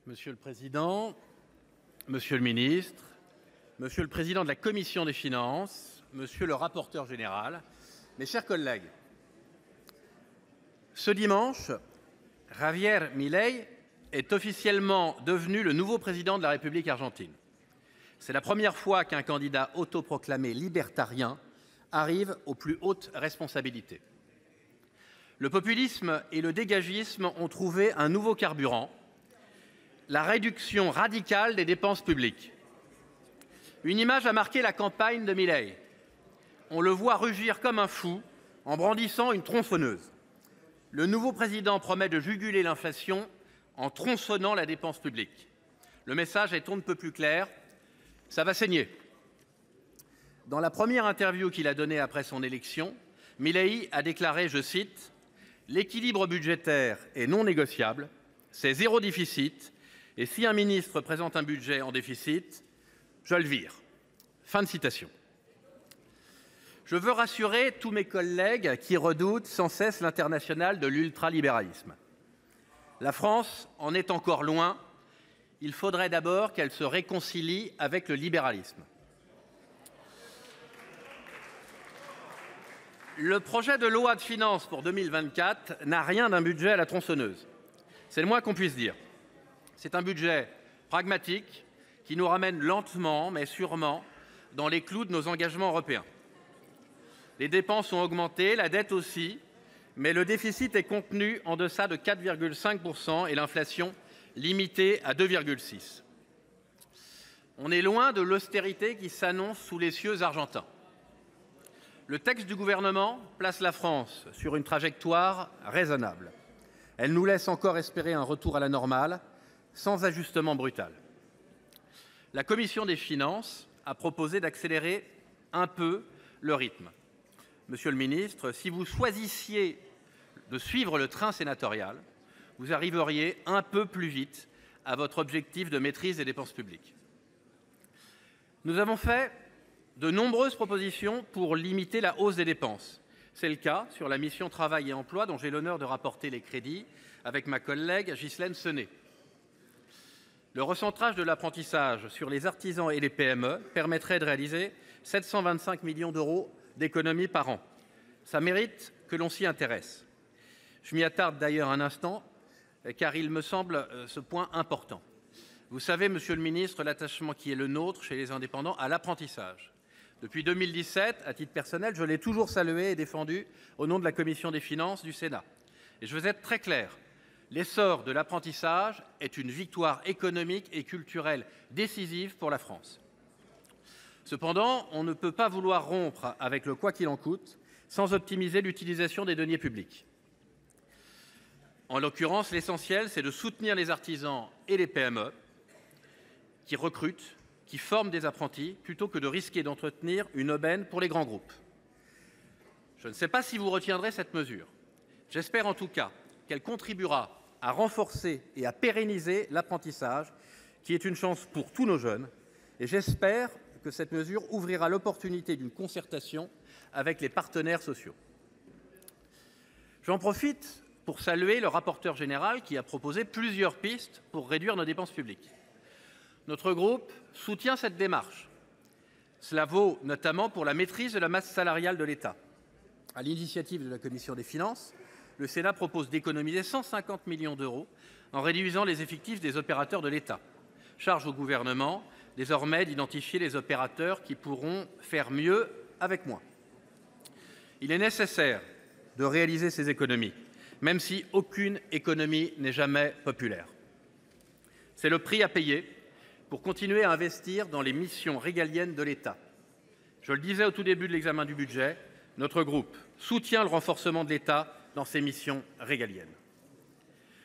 Monsieur le président, monsieur le ministre, monsieur le président de la commission des finances, monsieur le rapporteur général, mes chers collègues, ce dimanche, Javier Milei est officiellement devenu le nouveau président de la République argentine. C'est la première fois qu'un candidat autoproclamé libertarien arrive aux plus hautes responsabilités. Le populisme et le dégagisme ont trouvé un nouveau carburant, la réduction radicale des dépenses publiques. Une image a marqué la campagne de Milei. On le voit rugir comme un fou en brandissant une tronçonneuse. Le nouveau président promet de juguler l'inflation en tronçonnant la dépense publique. Le message est on ne peut plus clair, ça va saigner. Dans la première interview qu'il a donnée après son élection, Milei a déclaré, je cite, « L'équilibre budgétaire est non négociable, c'est zéro déficit, et si un ministre présente un budget en déficit, je le vire. » Fin de citation. Je veux rassurer tous mes collègues qui redoutent sans cesse l'international de l'ultralibéralisme. La France en est encore loin. Il faudrait d'abord qu'elle se réconcilie avec le libéralisme. Le projet de loi de finances pour 2024 n'a rien d'un budget à la tronçonneuse. C'est le moins qu'on puisse dire. C'est un budget pragmatique qui nous ramène lentement mais sûrement dans les clous de nos engagements européens. Les dépenses ont augmenté, la dette aussi, mais le déficit est contenu en deçà de 4,5% et l'inflation limitée à 2,6%. On est loin de l'austérité qui s'annonce sous les cieux argentins. Le texte du gouvernement place la France sur une trajectoire raisonnable. Elle nous laisse encore espérer un retour à la normale, sans ajustement brutal. La commission des finances a proposé d'accélérer un peu le rythme. Monsieur le ministre, si vous choisissiez de suivre le train sénatorial, vous arriveriez un peu plus vite à votre objectif de maîtrise des dépenses publiques. Nous avons fait de nombreuses propositions pour limiter la hausse des dépenses. C'est le cas sur la mission Travail et emploi, dont j'ai l'honneur de rapporter les crédits avec ma collègue Ghislaine Senée. Le recentrage de l'apprentissage sur les artisans et les PME permettrait de réaliser 725 millions d'euros d'économies par an. Ça mérite que l'on s'y intéresse. Je m'y attarde d'ailleurs un instant, car il me semble ce point important. Vous savez, monsieur le ministre, l'attachement qui est le nôtre chez les indépendants à l'apprentissage. Depuis 2017, à titre personnel, je l'ai toujours salué et défendu au nom de la commission des finances du Sénat. Et je veux être très clair. L'essor de l'apprentissage est une victoire économique et culturelle décisive pour la France. Cependant, on ne peut pas vouloir rompre avec le « quoi qu'il en coûte » sans optimiser l'utilisation des deniers publics. En l'occurrence, l'essentiel, c'est de soutenir les artisans et les PME qui recrutent, qui forment des apprentis, plutôt que de risquer d'entretenir une aubaine pour les grands groupes. Je ne sais pas si vous retiendrez cette mesure. J'espère en tout cas qu'elle contribuera à renforcer et à pérenniser l'apprentissage, qui est une chance pour tous nos jeunes. Et j'espère que cette mesure ouvrira l'opportunité d'une concertation avec les partenaires sociaux. J'en profite pour saluer le rapporteur général qui a proposé plusieurs pistes pour réduire nos dépenses publiques. Notre groupe soutient cette démarche. Cela vaut notamment pour la maîtrise de la masse salariale de l'État. À l'initiative de la commission des finances, le Sénat propose d'économiser 150 millions d'euros en réduisant les effectifs des opérateurs de l'État. Charge au gouvernement, désormais, d'identifier les opérateurs qui pourront faire mieux avec moins. Il est nécessaire de réaliser ces économies, même si aucune économie n'est jamais populaire. C'est le prix à payer pour continuer à investir dans les missions régaliennes de l'État. Je le disais au tout début de l'examen du budget, notre groupe soutient le renforcement de l'État dans ses missions régaliennes.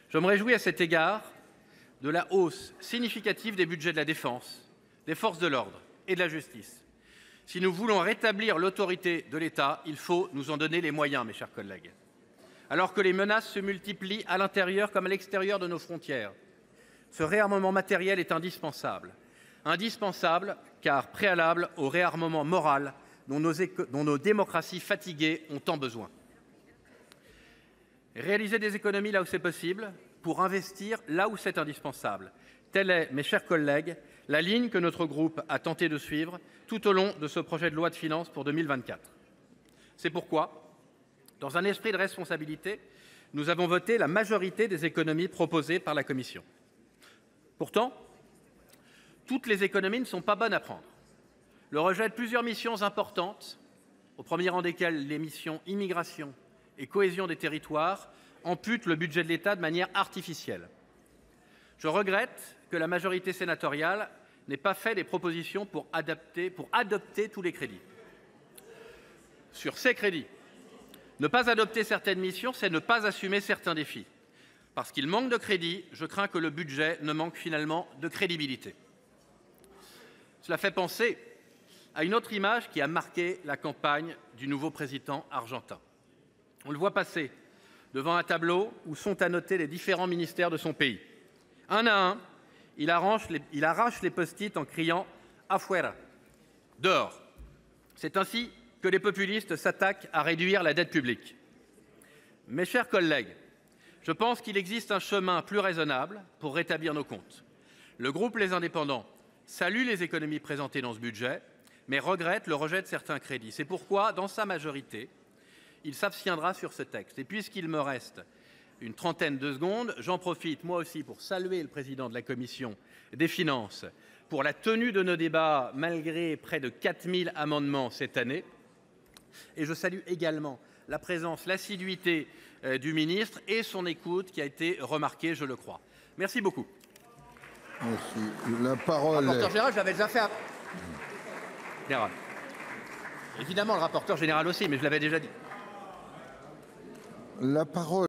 Je me réjouis à cet égard de la hausse significative des budgets de la défense, des forces de l'ordre et de la justice. Si nous voulons rétablir l'autorité de l'État, il faut nous en donner les moyens, mes chers collègues. Alors que les menaces se multiplient à l'intérieur comme à l'extérieur de nos frontières, ce réarmement matériel est indispensable. Indispensable car préalable au réarmement moral dont nos démocraties fatiguées ont tant besoin. Réaliser des économies là où c'est possible, pour investir là où c'est indispensable. Telle est, mes chers collègues, la ligne que notre groupe a tenté de suivre tout au long de ce projet de loi de finances pour 2024. C'est pourquoi, dans un esprit de responsabilité, nous avons voté la majorité des économies proposées par la Commission. Pourtant, toutes les économies ne sont pas bonnes à prendre. Le rejet de plusieurs missions importantes, au premier rang desquelles les missions immigration et cohésion des territoires, ampute le budget de l'État de manière artificielle. Je regrette que la majorité sénatoriale n'ait pas fait des propositions pour adopter tous les crédits. Sur ces crédits, ne pas adopter certaines missions, c'est ne pas assumer certains défis. Parce qu'il manque de crédits, je crains que le budget ne manque finalement de crédibilité. Cela fait penser à une autre image qui a marqué la campagne du nouveau président argentin. On le voit passer devant un tableau où sont annotés les différents ministères de son pays. Un à un, il arrache les post-it en criant « afuera », dehors. C'est ainsi que les populistes s'attaquent à réduire la dette publique. Mes chers collègues, je pense qu'il existe un chemin plus raisonnable pour rétablir nos comptes. Le groupe Les Indépendants salue les économies présentées dans ce budget, mais regrette le rejet de certains crédits. C'est pourquoi, dans sa majorité, il s'abstiendra sur ce texte. Et puisqu'il me reste une trentaine de secondes, j'en profite moi aussi pour saluer le président de la Commission des finances pour la tenue de nos débats malgré près de 4000 amendements cette année. Et je salue également la présence, l'assiduité du ministre et son écoute qui a été remarquée, je le crois. Merci beaucoup. Merci. La parole le rapporteur général, je l'avais déjà fait. Général. Évidemment, le rapporteur général aussi, mais je l'avais déjà dit. La parole